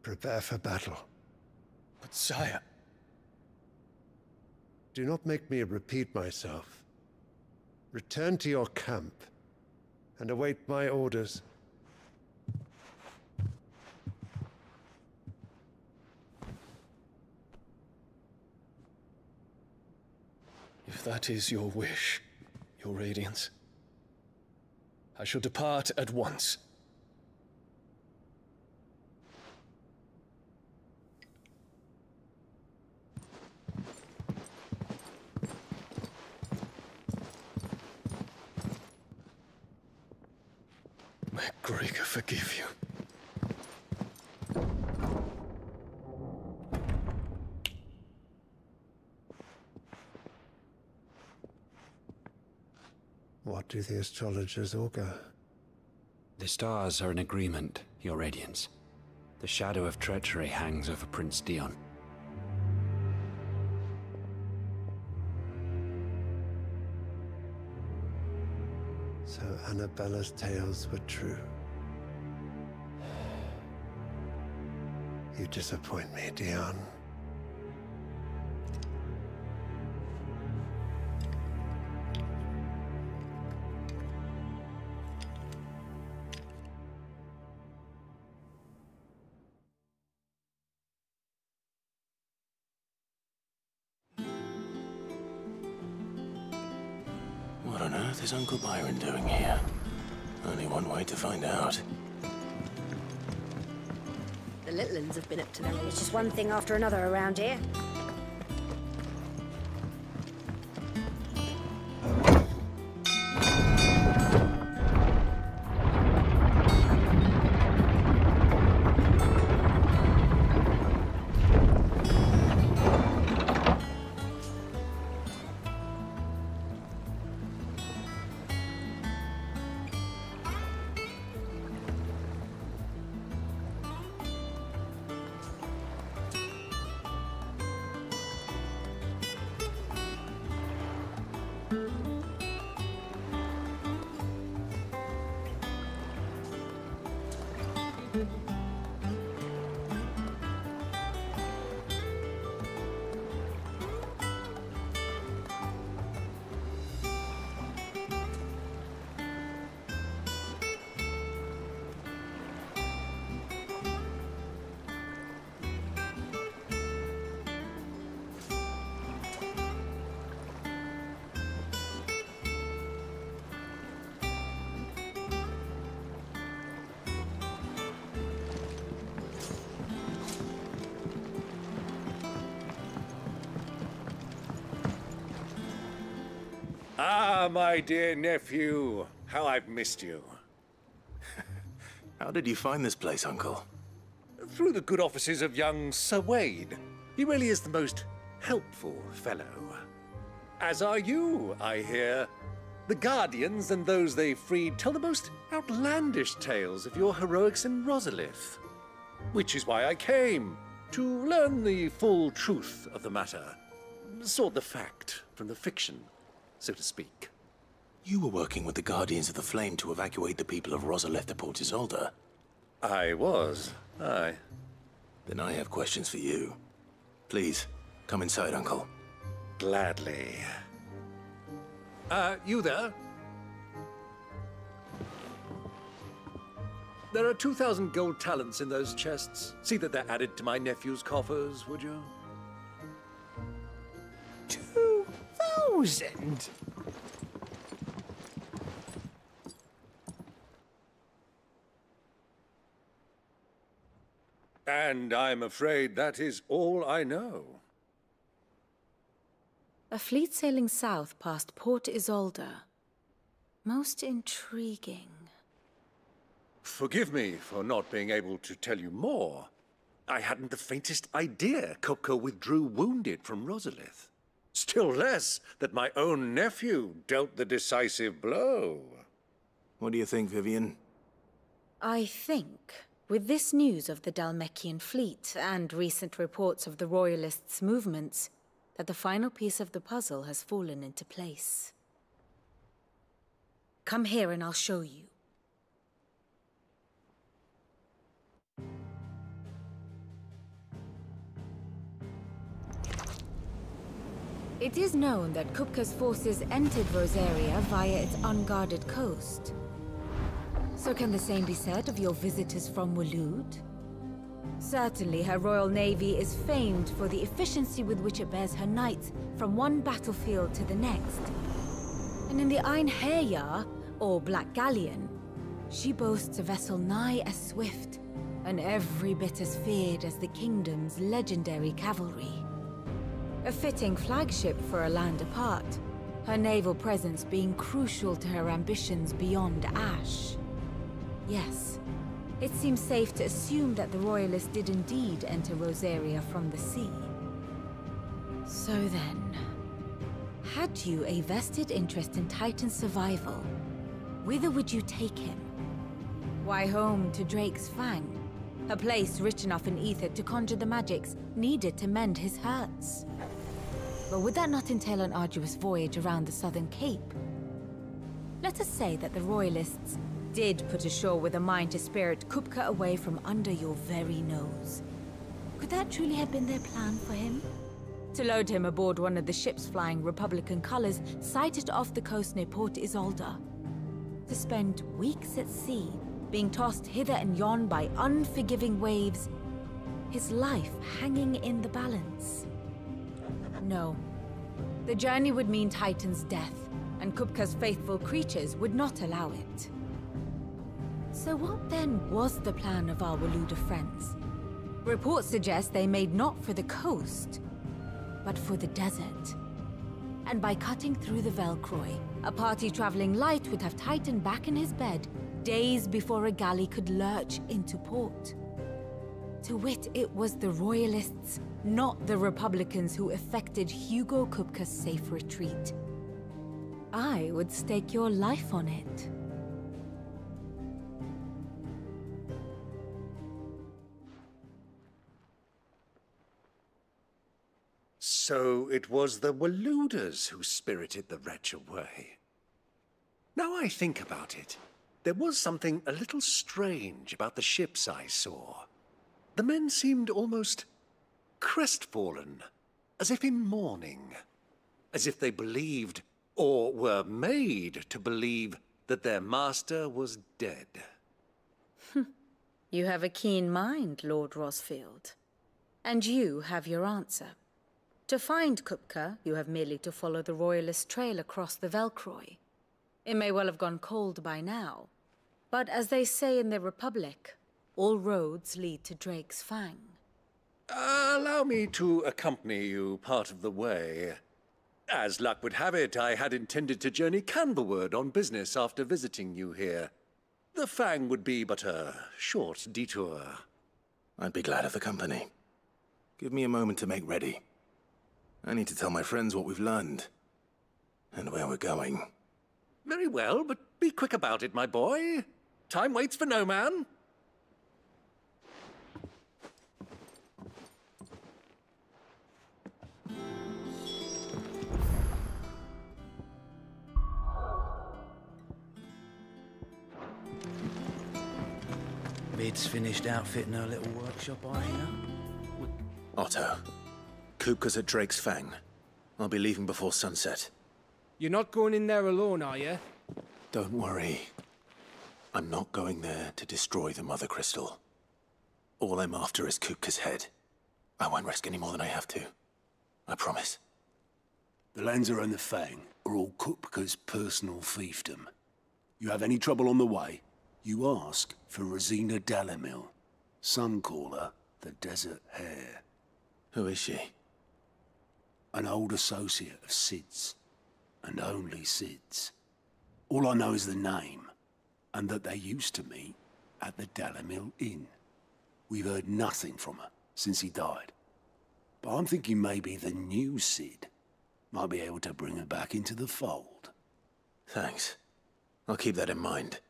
Prepare for battle. But sire... Do not make me repeat myself. Return to your camp and await my orders. If that is your wish, Your Radiance, I shall depart at once. May Gregor forgive you. What do the astrologers augur? The stars are in agreement, Your Radiance. The shadow of treachery hangs over Prince Dion. So Annabella's tales were true. You disappoint me, Dion. What on earth is Uncle Byron doing here? Only one way to find out. The little uns have been up to them. It's just one thing after another around here. Ah, my dear nephew, how I've missed you. How did you find this place, Uncle? Through the good offices of young Sir Wade. He really is the most helpful fellow. As are you, I hear. The Guardians and those they freed tell the most outlandish tales of your heroics in Rosalith. Which is why I came, to learn the full truth of the matter. Sort the fact from the fiction, so to speak. You were working with the Guardians of the Flame to evacuate the people of Rosalith to Port Isolde. I was, aye. Then I have questions for you. Please, come inside, Uncle. Gladly. You there? There are 2,000 gold talents in those chests. See that they're added to my nephew's coffers, would you? 2,000? And I'm afraid that is all I know. A fleet sailing south past Port Isolde. Most intriguing. Forgive me for not being able to tell you more. I hadn't the faintest idea Kupka withdrew wounded from Rosalith. Still less that my own nephew dealt the decisive blow. What do you think, Vivian? I think, with this news of the Dhalmekian fleet and recent reports of the Royalists' movements, that the final piece of the puzzle has fallen into place. Come here and I'll show you. It is known that Kupka's forces entered Rosaria via its unguarded coast. So can the same be said of your visitors from Waloed? Certainly, her Royal Navy is famed for the efficiency with which it bears her knights from one battlefield to the next. And in the Einherjar, or Black Galleon, she boasts a vessel nigh as swift, and every bit as feared as the kingdom's legendary cavalry. A fitting flagship for a land apart, her naval presence being crucial to her ambitions beyond Ash. Yes. It seems safe to assume that the Royalists did indeed enter Rosaria from the sea. So then, had you a vested interest in Titan's survival, whither would you take him? Why, home to Drake's Fang, a place rich enough in ether to conjure the magics needed to mend his hurts. But would that not entail an arduous voyage around the southern cape? Let us say that the Royalists did put ashore with a mind to spirit Kupka away from under your very nose. Could that truly have been their plan for him? To load him aboard one of the ships flying Republican colors sighted off the coast near Port Isolde. To spend weeks at sea, being tossed hither and yon by unforgiving waves, his life hanging in the balance. No. The journey would mean Titan's death, and Kupka's faithful creatures would not allow it. So what then was the plan of our Waluda friends? Reports suggest they made not for the coast, but for the desert. And by cutting through the Velcroy, a party traveling light would have Titan back in his bed days before a galley could lurch into port. To wit, it was the Royalists, not the Republicans, who effected Hugo Kupka's safe retreat. I would stake your life on it. So it was the Waludas who spirited the wretch away. Now I think about it, there was something a little strange about the ships I saw. The men seemed almost crestfallen, as if in mourning, as if they believed, or were made to believe, that their master was dead. You have a keen mind, Lord Rosfield. And you have your answer. To find Kupka, you have merely to follow the Royalist trail across the Velcroy. It may well have gone cold by now, but as they say in the Republic, all roads lead to Drake's Fang. Allow me to accompany you part of the way. As luck would have it, I had intended to journey Canberward on business after visiting you here. The Fang would be but a short detour. I'd be glad of the company. Give me a moment to make ready. I need to tell my friends what we've learned, and where we're going. Very well, but be quick about it, my boy. Time waits for no man. Vid's finished outfitting her little workshop, I hear. Otto, Kupka's at Drake's Fang. I'll be leaving before sunset. You're not going in there alone, are you? Don't worry. I'm not going there to destroy the Mother Crystal. All I'm after is Kupka's head. I won't risk any more than I have to. I promise. The Lanza and the Fang are all Kupka's personal fiefdom. You have any trouble on the way, you ask for Rosina Dalamil. Some call her the Desert Hare. Who is she? An old associate of Sid's, and only Sid's. All I know is the name, and that they used to meet at the Dalamil Inn. We've heard nothing from her since he died. But I'm thinking maybe the new Sid might be able to bring her back into the fold. Thanks. I'll keep that in mind.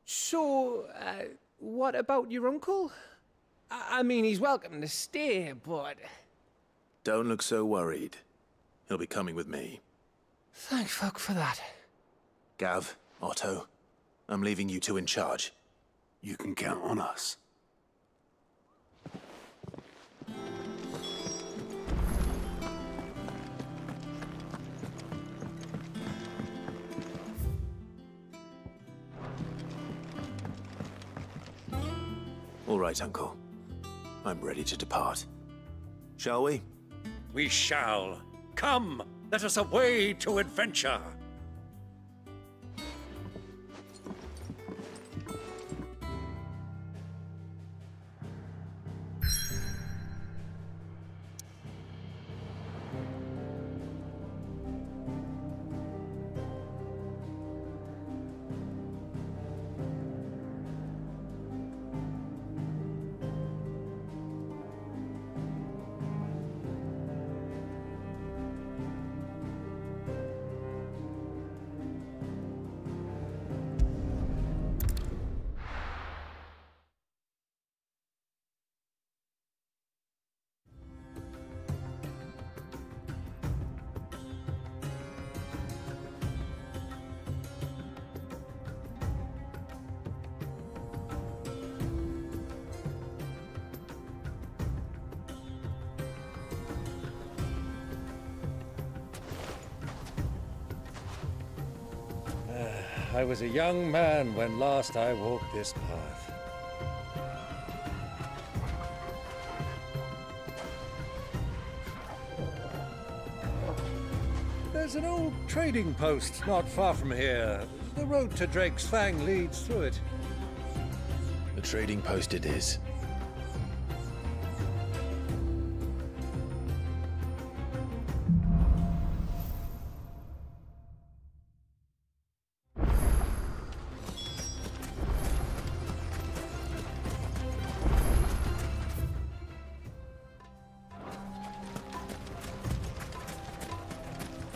So, what about your uncle? I mean, he's welcome to stay, but... Don't look so worried. He'll be coming with me. Thank fuck for that. Gav, Otto, I'm leaving you two in charge. You can count on us. All right, Uncle. I'm ready to depart. Shall we? We shall. Come, let us away to adventure. I was a young man when last I walked this path. There's an old trading post not far from here. The road to Drake's Fang leads through it. The trading post it is.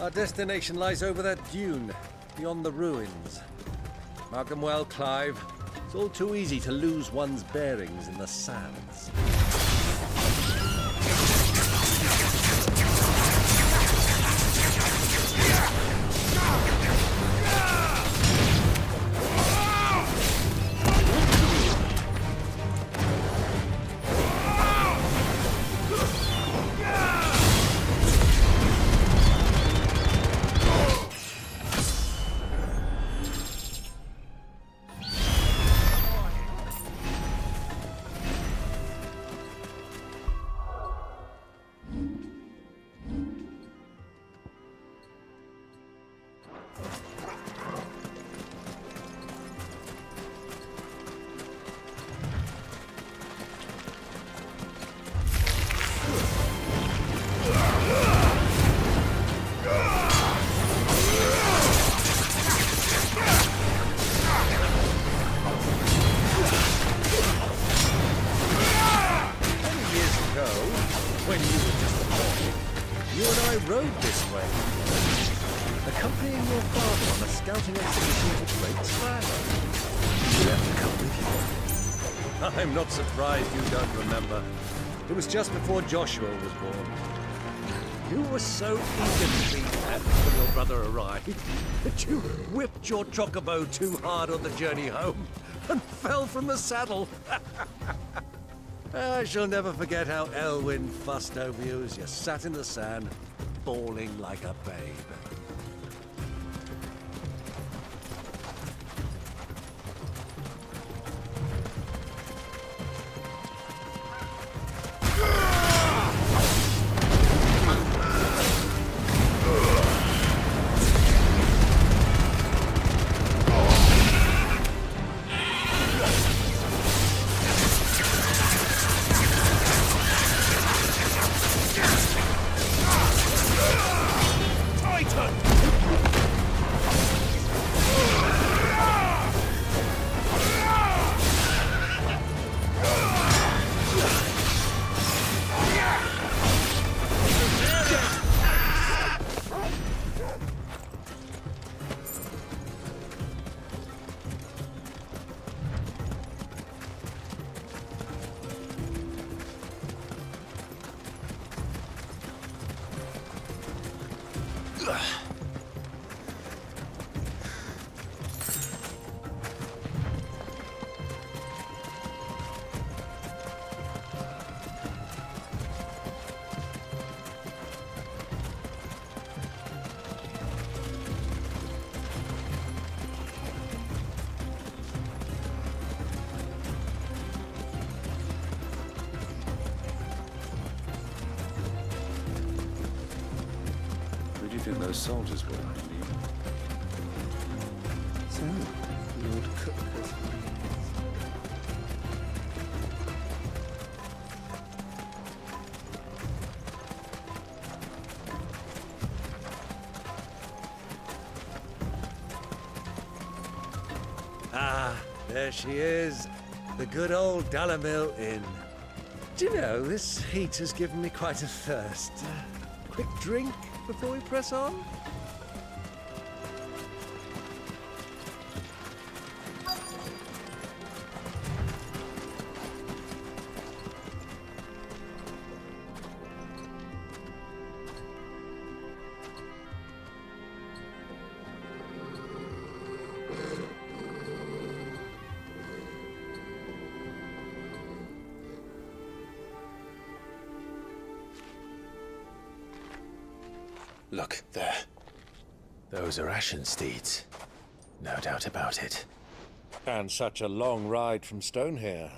Our destination lies over that dune, beyond the ruins. Mark 'em well, Clive. It's all too easy to lose one's bearings in the sands. When you were just a boy, you and I rode this way, accompanying your father on a scouting expedition to Drake's Fang. You left to come with you. I'm not surprised you don't remember. It was just before Joshua was born. You were so eager to be back when your brother arrived that you whipped your chocobo too hard on the journey home. and fell from the saddle. I shall never forget how Elwyn fussed over you as you sat in the sand, bawling like a babe. Those soldiers were behind you. So, Lord Cook has... Ah, there she is. The good old Dalamil Inn. Do you know, this heat has given me quite a thirst. Quick drink before we press on? Look, there. Those are Ashen steeds. No doubt about it. And such a long ride from Stonehair.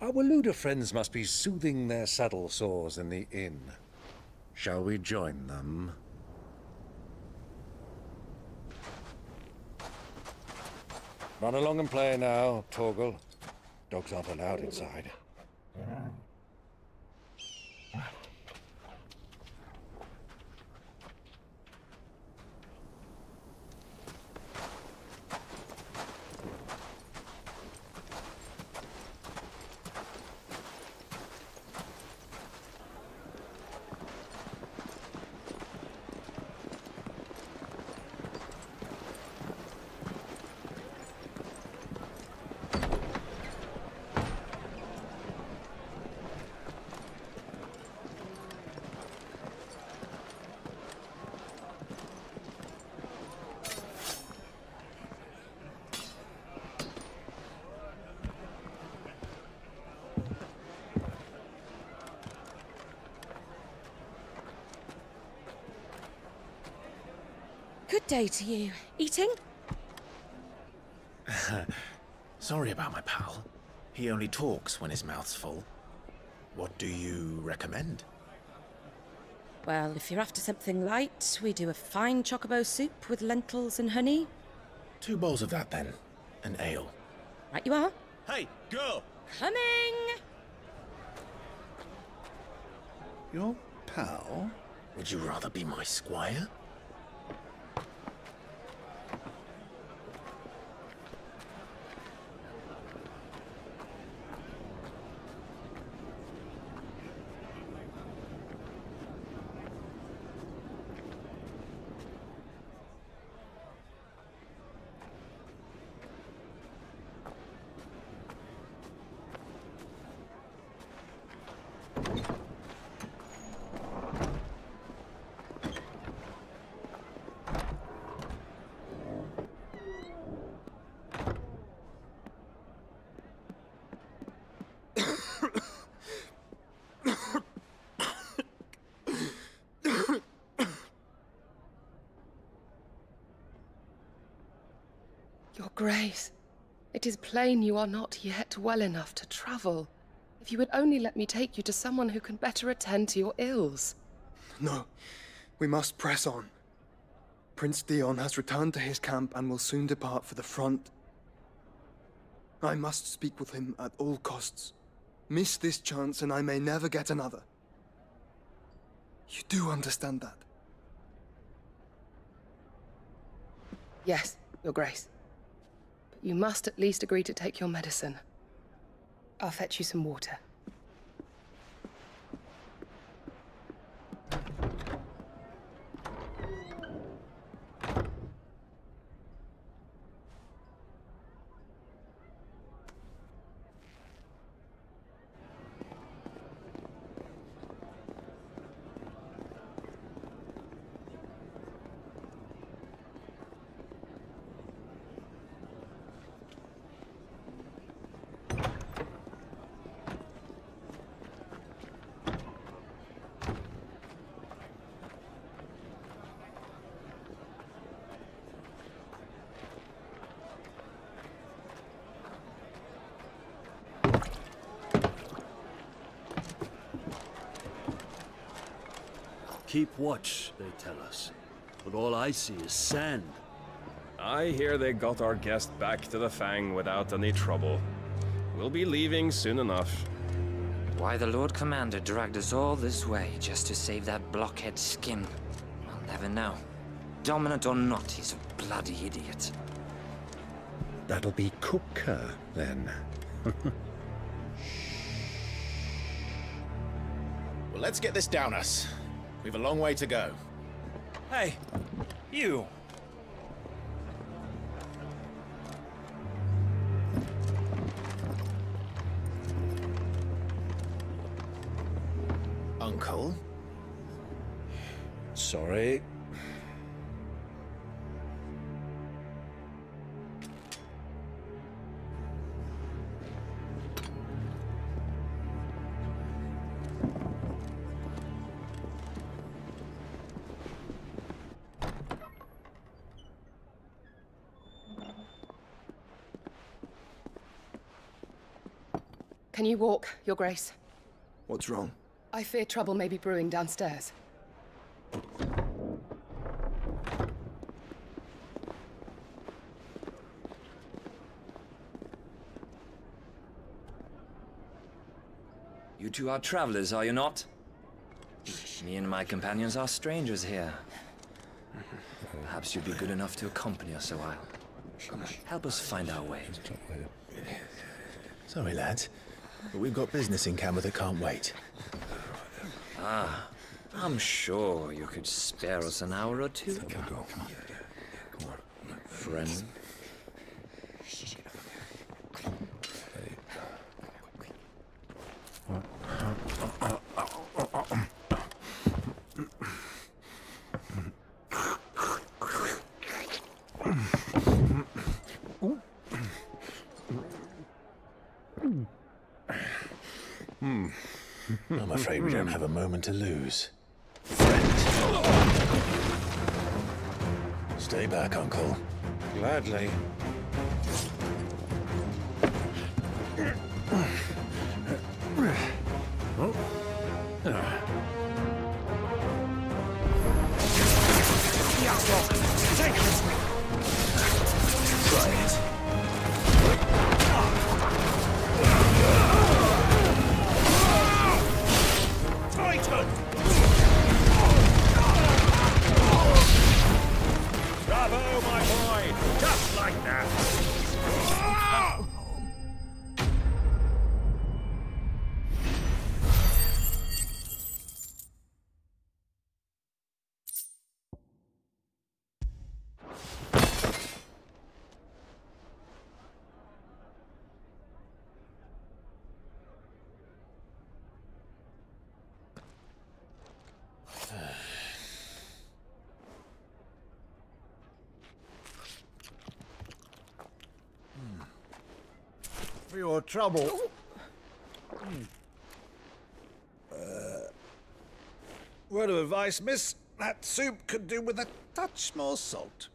Our Waluda friends must be soothing their saddle sores in the inn. Shall we join them? Run along and play now, Torgal. Dogs aren't allowed inside. Good day to you. Eating? Sorry about my pal. He only talks when his mouth's full. What do you recommend? Well, if you're after something light, we do a fine chocobo soup with lentils and honey. 2 bowls of that, then. An ale. Right you are. Hey, girl! Coming! Your pal? Would you rather be my squire? Grace, it is plain you are not yet well enough to travel. If you would only let me take you to someone who can better attend to your ills. No, we must press on. Prince Dion has returned to his camp and will soon depart for the front. I must speak with him at all costs. Miss this chance and I may never get another. You do understand that? Yes, Your Grace. But you must at least agree to take your medicine. I'll fetch you some water. Keep watch, they tell us. But all I see is sand. I hear they got our guest back to the Fang without any trouble. We'll be leaving soon enough. Why the Lord Commander dragged us all this way just to save that blockhead skin, I'll never know. Dominant or not, he's a bloody idiot. That'll be Cooker, then. Well, let's get this down us. We've a long way to go. Hey, you! Uncle? Sorry. Can you walk, Your Grace? What's wrong? I fear trouble may be brewing downstairs. You two are travelers, are you not? Me and my companions are strangers here. Perhaps you'd be good enough to accompany us a while. Help us find our way. Sorry, lads, but we've got business in camera that can't wait. Ah, I'm sure you could spare us an hour or two. Friend. I'm afraid we don't have a moment to lose. Friend. Stay back, Uncle. Gladly. Try it. Bravo, my boy! Just like that! For your trouble. Word of advice, miss. That soup could do with a touch more salt.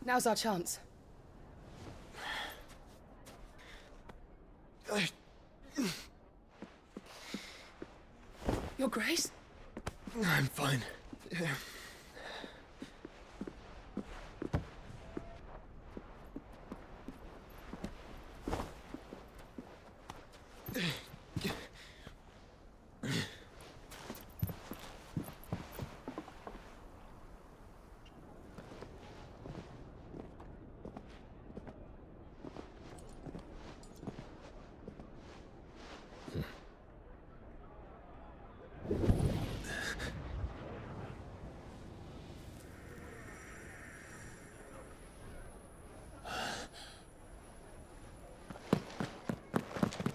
Now's our chance. Your Grace? I'm fine. Yeah.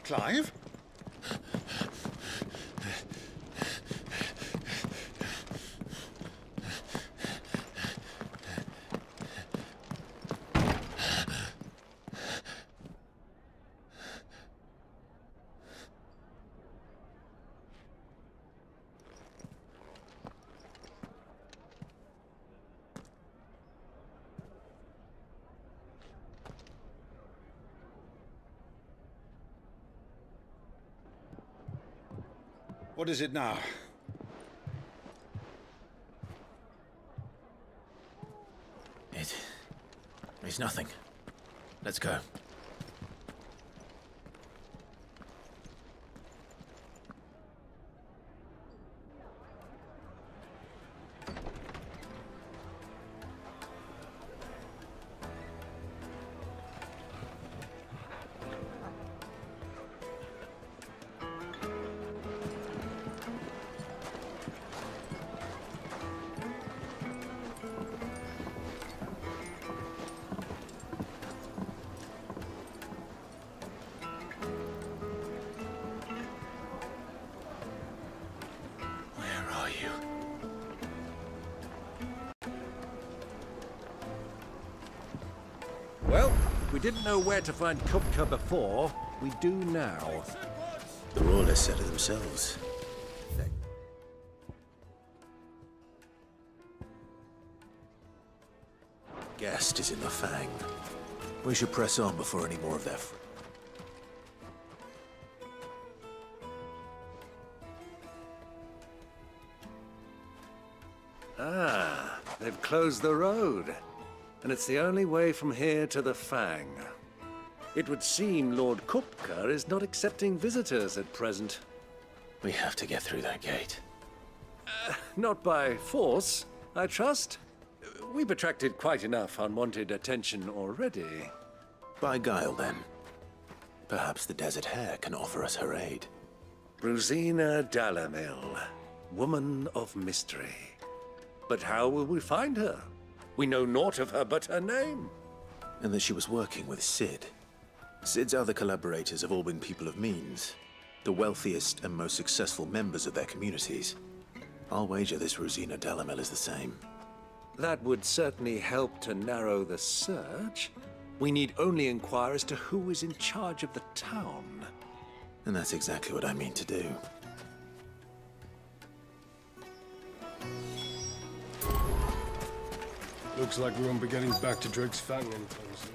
Clive? What is it now? It's nothing. Let's go. Well, we didn't know where to find Kupka before. We do now. The Royalists said it themselves. Guest is in the Fang. We should press on before any more of their... Ah, they've closed the road. And it's the only way from here to the Fang. It would seem Lord Kupka is not accepting visitors at present. We have to get through that gate. Not by force, I trust. We've attracted quite enough unwanted attention already. By guile, then. Perhaps the Desert Hare can offer us her aid. Rosina Dalamil, woman of mystery. But how will we find her? We know naught of her but her name. And that she was working with Cid. Cid's other collaborators have all been people of means, the wealthiest and most successful members of their communities. I'll wager this Rosina Dalamil is the same. That would certainly help to narrow the search. We need only inquire as to who is in charge of the town. And that's exactly what I mean to do. Looks like we won't be getting back to Drake's Fang anytime soon.